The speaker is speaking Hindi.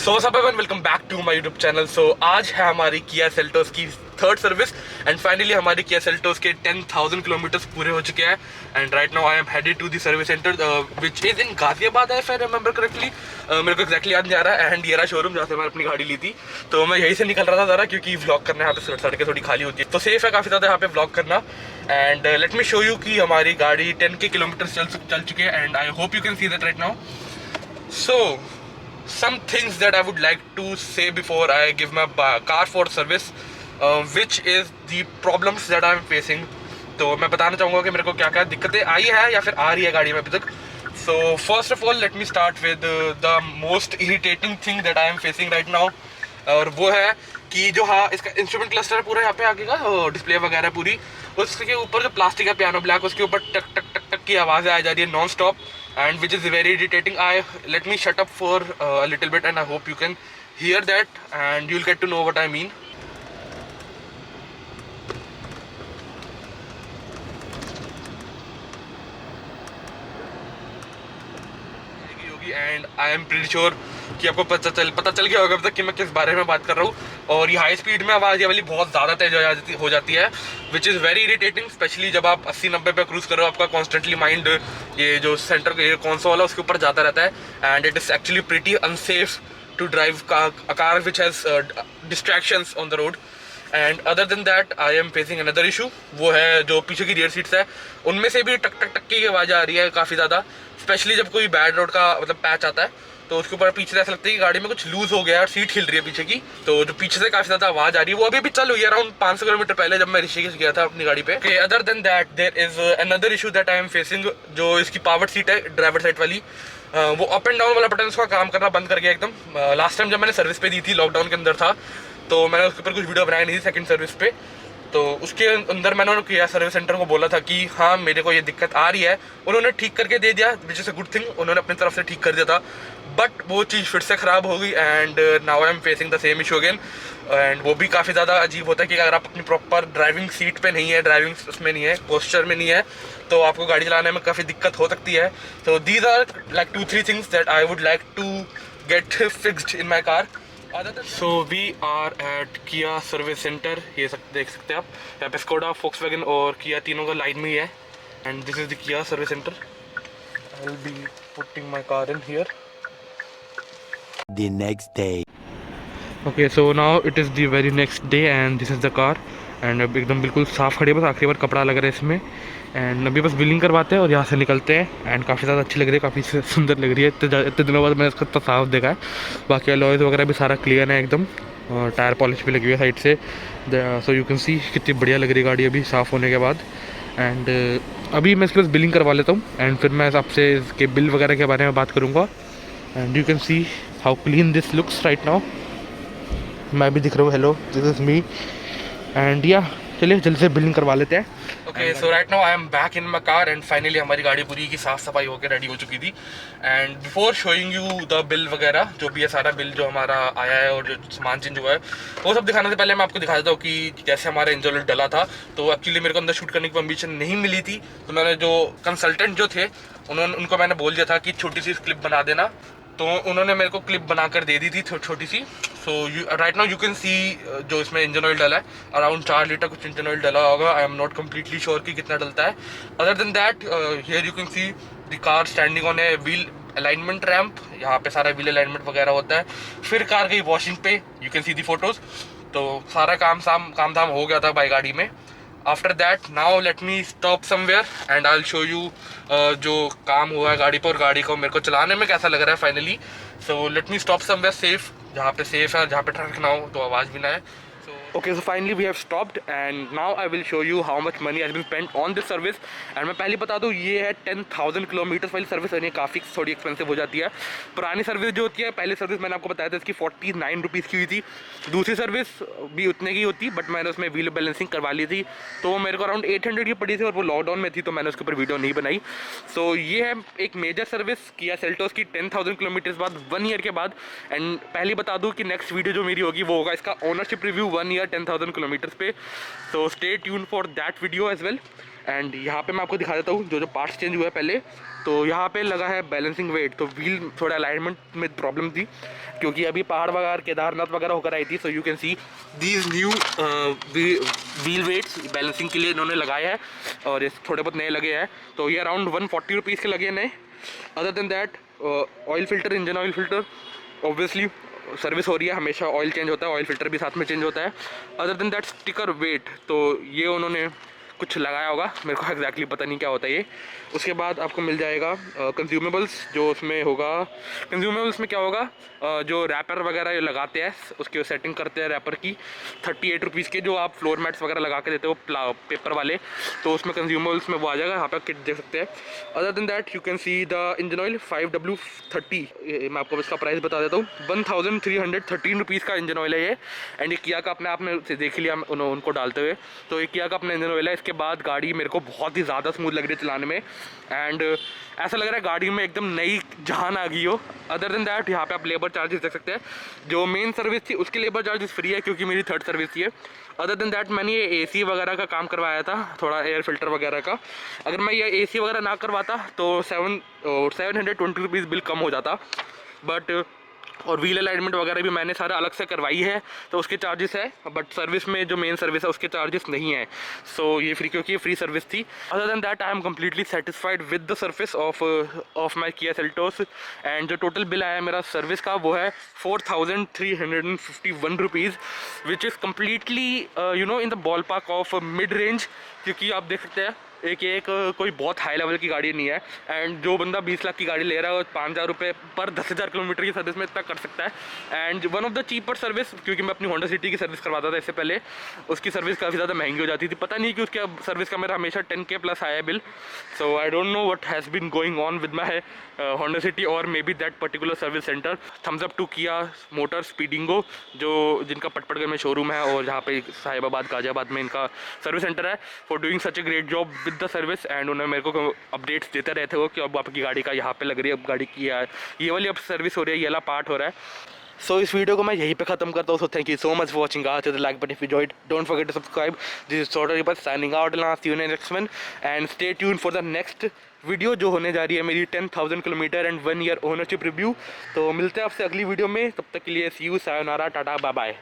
सो सब everyone welcome back to my YouTube channel. So आज है हमारी किया सेल्टोस की थर्ड सर्विस एंड फाइनली हमारी किया सेल्टोस के 10,000 किलोमीटर्स पूरे हो चुके हैं and right now I am headed to the service centre which is in Ghaziabad if I remember correctly. मेरे को एक्जैक्टली याद नहीं आ रहा है एंड ये रहा शोरूम जहाँ से मैंने अपनी गाड़ी ली थी। तो मैं यहीं से निकल रहा था ज़रा क्योंकि व्लॉग करना यहाँ पे सड़कें थोड़ी खाली होती है तो सेफ है काफ़ी ज़्यादा यहाँ पे व्लॉग करना। And let me show you कि हमारी गाड़ी 10 के किलोमीटर चल चुके हैं and I hope you can see that right now. So some things that I would like to say before I give my car for service, which is the problems that I am facing. तो मैं बताना चाहूँगा कि मेरे को क्या क्या दिक्कतें आई है या फिर आ रही है गाड़ी में अभी तक। So first of all let me start with the most irritating thing that I am facing right now, और वो है कि जो हाँ इसका इंस्ट्रूमेंट क्लस्टर है पूरा यहाँ पे आगे का डिस्प्ले वगैरह पूरी, उसके ऊपर जो प्लास्टिक है पियानो ब्लैक उसके ऊपर टक टक टक टक की आवाज़ें आ जा रही है non stop and which is very irritating. Let me shut up for a little bit and I hope you can hear that and you'll get to know what I mean. And I am pretty sure कि आपको पता चल गया होगा अब तक कि मैं किस बारे में बात कर रहा हूँ। और ये हाई स्पीड में आवाज़ ये वाली बहुत ज़्यादा तेज हो जाती है which is very irritating, specially जब आप 80-90 पे क्रूज़ करो आपका कॉन्स्टेंटली माइंड ये जो सेंटर ये कंसोल है उसके ऊपर जाता रहता है and it is actually pretty unsafe to drive a car which has distractions on the road. And other than that I am facing another issue, वो है जो पीछे की रियर सीट्स है उनमें से भी टक टक टक की आवाज़ आ रही है काफ़ी ज़्यादा, स्पेशली जब कोई बैड रोड का मतलब पैच आता है तो उसके ऊपर पीछे से ऐसा लगता है कि गाड़ी में कुछ लूज हो गया है और सीट हिल रही है पीछे की, तो जो पीछे से काफ़ी ज़्यादा आवाज़ आ रही है वो अभी भी चल हुई है अराउंड 500 किलोमीटर पहले जब मैं ऋषिकेश गया था अपनी गाड़ी पे। Other than that there is another issue that I am facing, जो इसकी पावर सीट है ड्राइवर साइड वाली वो अप एंड डाउन वाला बटन उसका काम करना बंद कर गया एकदम। लास्ट टाइम जब मैंने सर्विस पे दी थी लॉकडाउन के अंदर था तो मैंने उसके ऊपर कुछ वीडियो बनाई नहीं थी सेकंड सर्विस पे, तो उसके अंदर मैंने किया सर्विस सेंटर को बोला था कि हाँ मेरे को ये दिक्कत आ रही है, उन्होंने ठीक करके दे दिया which is a good thing, उन्होंने अपनी तरफ से ठीक कर दिया था बट वो चीज़ फिर से ख़राब हो गई and now I am facing the same issue again. And वो भी काफ़ी ज़्यादा अजीब होता है कि अगर आप अपनी प्रॉपर ड्राइविंग सीट पे नहीं है, ड्राइविंग उसमें नहीं है, पोस्चर में नहीं है तो आपको गाड़ी चलाने में काफ़ी दिक्कत हो सकती है। तो these are like 2-3 things that I would like to get fixed in my car. So we are at Kia service centre, ये देख सकते हैं आप यहाँ पे स्कोडा फोक्सवैगन और किया तीनों का लाइन में ही है एंड दिस इज द किया service centre. I will be putting my car in here. The next day. Okay so now it is the very next day and this is the car and अब एकदम बिल्कुल साफ़ खड़ी है, बस आखिरी बार कपड़ा लग रहा है इसमें एंड अभी बस बिलिंग करवाते हैं और यहाँ से निकलते हैं एंड काफ़ी ज़्यादा अच्छी लग रही है, काफ़ी सुंदर लग रही है। इतने दिनों बाद मैंने इसका इतना साफ देखा है, बाकी अलॉयज़ वगैरह भी सारा क्लियर है एकदम और टायर पॉलिश भी लगी हुई है साइड से, सो यू कैन सी कितनी बढ़िया लग रही है गाड़ी अभी साफ़ होने के बाद। एंड अभी मैं इसके बस बिलिंग करवा लेता हूँ एंड फिर मैं आपसे इसके बिल वगैरह के बारे में बात करूँगा and you can see how clean this looks right now. मैं भी दिख रहा हूँ, hello this is me and या चलिए जल्दी से बिलिंग करवा लेते हैं। Okay so right now I am back in my car and finally हमारी गाड़ी पूरी की साफ़ सफाई होकर रेडी हो चुकी थी and before showing you the bill वगैरह जो भी है सारा बिल जो हमारा आया है और जो सामान चेंज हुआ है वो सब दिखाने से पहले मैं आपको दिखा देता हूँ कि कैसे हमारा इंजन ऑयल डला था। तो एक्चुअली मेरे को अंदर शूट करने की परमिशन नहीं मिली थी तो मैंने जो कंसल्टेंट जो थे उनको मैंने बोल दिया था कि छोटी सी क्लिप बना देना, तो उन्होंने मेरे को क्लिप बनाकर दे दी थी छोटी सी। So right now you can see जो इसमें इंजन ऑयल डला है अराउंड 4 लीटर कुछ इंजन ऑयल डला होगा, I am not completely sure कि कितना डलता है। Other than that here you can see the car standing on a wheel alignment ramp, यहाँ पे सारा व्हील अलाइनमेंट वगैरह होता है। फिर कार गई वॉशिंग पे, you can C the photos, तो सारा काम धाम हो गया था बाई गाड़ी में। After that now let me stop somewhere and I will show you जो काम हुआ है गाड़ी पर और गाड़ी को मेरे को चलाने में कैसा लग रहा है finally. So let me stop somewhere safe, जहाँ पे सेफ है जहाँ पे ट्रैफिक ना हो तो आवाज़ भी ना है। Okay so finally we have stopped and now I will show you how much money has been spent on this service and मैं पहले बता दूँ ये है 10,000 किलोमीटर्स वाली सर्विस और ये काफ़ी थोड़ी एक्सपेंसिव हो जाती है। पुरानी सर्विस जो होती है, पहली सर्विस मैंने आपको बताया था इसकी 49 रुपीज़ की हुई थी, दूसरी सर्विस भी उतने की होती बट मैंने उसमें व्हील बैलेंसिंग करवा ली थी तो मेरे को अराउंड 800 की पड़ी थी और वो लॉकडाउन में थी तो मैंने उसके ऊपर वीडियो नहीं बनाई। सो ये है एक मेजर सर्विस किया सेल्टोस की 10,000 किलोमीटर्स बाद 1 ईयर के बाद। एंड पहले बता दूँ कि नेक्स्ट वीडियो जो मेरी होगी वो होगा इसका ownership review 1 year near 10,000 kilometres पे। तो stay tune for that video as well. And यहाँ पे मैं आपको दिखा देता हूँ जो जो पार्ट्स चेंज हुआ है पहले। तो यहाँ पे लगा है बैलेंसिंग वेट, तो व्हील थोड़ा अलाइनमेंट में प्रॉब्लम थी क्योंकि अभी पहाड़ वगैरह केदारनाथ वगैरह होकर आई थी। So you can see these new wheel weights balancing के लिए इन्होंने लगाए हैं और ये थोड़े बहुत नए लगे हैं। तो ये अराउंड 140 रुपीज़ के लगे हैं नए। Other than that oil filter, engine oil filter obviously service हो रही है, हमेशा ऑयल चेंज होता है, ऑयल फिल्टर भी साथ में चेंज होता है। Other than that sticker weight, तो ये उन्होंने कुछ लगाया होगा, मेरे को एग्जैक्टली पता नहीं क्या होता है ये। उसके बाद आपको मिल जाएगा कंज्यूमेबल्स, जो उसमें होगा। कंज्यूमेबल्स में क्या होगा, जो रैपर वगैरह ये लगाते हैं उसकी सेटिंग करते हैं रैपर की, 38 रुपीज़ के जो आप फ्लोर मैट्स वगैरह लगा के देते हो पेपर वाले, तो उसमें कंज्यूमेबल्स में वो आ जाएगा। यहाँ पर किट देख सकते हैं। Other than that you can see the engine oil 5W30, मैं आपको इसका प्राइस बता देता हूँ। 1313 रुपीज़ का इंजन ऑयल है ये। एंड ये किया का अपने आप में देख लिया उनको डालते हुए, तो ये किया का अपना इंजन ऑयल है। इसके बाद गाड़ी मेरे को बहुत ही ज़्यादा स्मूथ लग रही है चलाने में एंड ऐसा लग रहा है गाड़ी में एकदम नई जान आ गई हो। अदर देन दैट यहाँ पे आप लेबर चार्जेस देख सकते हैं। जो मेन सर्विस थी उसकी लेबर चार्जेस फ्री है क्योंकि मेरी थर्ड सर्विस थी। अदर देन दैट मैंने ये एसी वगैरह का काम करवाया था, थोड़ा एयर फिल्टर वगैरह का। अगर मैं ये एसी वगैरह ना करवाता तो 720 रुपीज़ बिल कम हो जाता। बट और व्हील अलाइनमेंट वगैरह भी मैंने सारा अलग से करवाई है, तो उसके चार्जेस है। बट सर्विस में जो मेन सर्विस है उसके चार्जेस नहीं है। सो ये फ्री, क्योंकि ये फ्री सर्विस थी। Other than that I am completely satisfied with the service of my Kia Seltos. And जो टोटल बिल आया मेरा सर्विस का वो है 4351 rupees, which is completely in the ball park of mid range, क्योंकि आप देख सकते हैं एक कोई बहुत हाई लेवल की गाड़ी नहीं है। एंड जो बंदा 20 लाख की गाड़ी ले रहा है वो 5,000 रुपये पर 10,000 किलोमीटर की सर्विस में इतना कर सकता है। And one of the cheaper service, क्योंकि मैं अपनी होंडा सिटी की सर्विस करवाता था इससे पहले, उसकी सर्विस काफ़ी ज़्यादा महंगी हो जाती थी। पता नहीं कि उसके सर्विस का मेरा हमेशा 10K प्लस आया है bill. So I don't know what has been going on with my Honda City और maybe that particular service centre. Thumbs up too किया मोटर स्पीडिंगो, जो जिनका पटपड़गढ़ में शोरूम है और जहाँ पे साहिबाबाद गाजियाबाद में इनका सर्विस सेंटर है, for doing such a great job with the service. And उन्होंने मेरे को अपडेट्स देते रहते हो कि अब आपकी गाड़ी का यहाँ पे लग रही है, अब गाड़ी की ये वाली अब सर्विस हो रही है, ये वाला पार्ट हो रहा है। सो इस वीडियो को मैं यहीं पे खत्म करता हूँ। So thank you so much for watching. The like button if you enjoyed, don't forget to subscribe. This is सॉर्टर signing out, see you next one and stay tune for the next video जो होने जा रही है मेरी 10,000 kilometre and 1 year ownership review. तो मिलते हैं आपसे अगली वीडियो में, तब तक के लिए सी यू, सायोनारा, टाटा, बाय बाय।